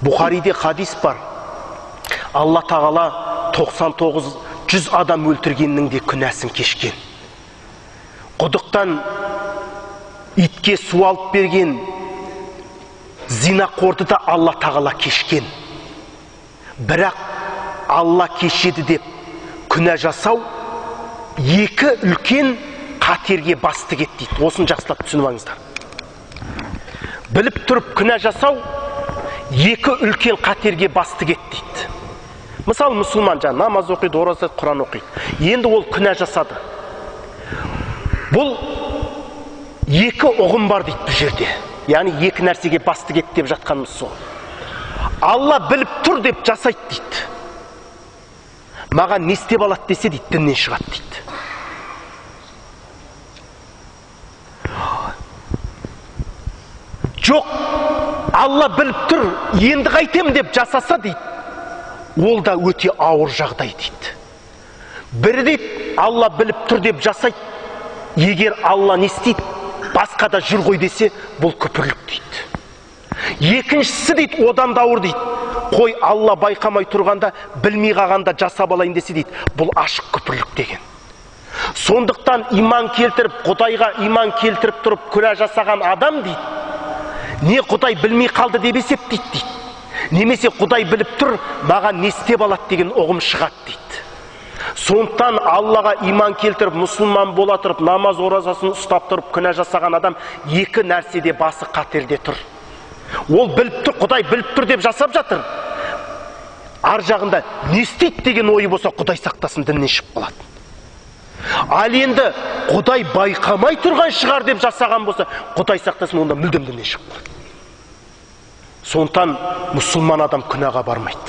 Бухариде хадис бар. Алла тағала 99-100 адам өлтіргеннің де күнәсін кешкен. Құдықтан итке су алып берген зинақорды да Алла тағала кешкен. Бірақ Алла кешеді деп күнә жасау екі үлкен қатерге басты кет дейді. Осын жақсылап түсініп алыңыздар. Біліп тұрып күнә жасау екі үлкен қатерге басты кет дейді. Мысалы, мұсылман жан намаз оқиды, ораза айтады, Құран оқиды. Енді ол күнә жасады. Бұл екі ұғым бар дейді бұл жерде. Яғни екі нәрсеге басты кет деп жатқанымыз сол. Алла біліп тұр деп жасайды дейді. Маған не істеп алады десе дейді, діннен шығады дейді. Жоқ, Алла біліп тұр, енді қайтем деп жасаса дейді, ол да өте ауыр жағдай дейді. Бірі дейді, Алла біліп тұр деп жасайды, егер Алла не істейді, басқа да жүр ғой десе, бұл күпірлік дейді. Екіншісі дейді, одан да ауыр дейді, қой Алла байқамай тұрғанда, білмей қалғанда жасап алайын десе дейді, бұл ашық күпірлік деген. Сондықтан иман келтіріп, Құдайға иман келтіріп тұрып күнә жасаған адам дейді, не Құдай білмей қалды деп есептейді дейді, немесе Құдай біліп тұр, маған не істеп алады деген ұғым шығады дейді. Сондықтан Аллаға иман келтіріп, мұсылман бола тұрып, намаз оразасын ұстап тұрып күнә жасаған адам екі нәрседе басы қатерде тұр. Ол біліп тұр, Құдай біліп тұр деп жасап жатыр. Ар жағында не істейді деген ойы болса, Құдай сақтасын, діннен шығып қалады. Ал енді Құдай байқамай тұрған шығар деп жасаған болса, Құдай сақтасын, онда мүлдем діннен шығып қалады. Сондықтан мұсылман адам күнәға бармайды.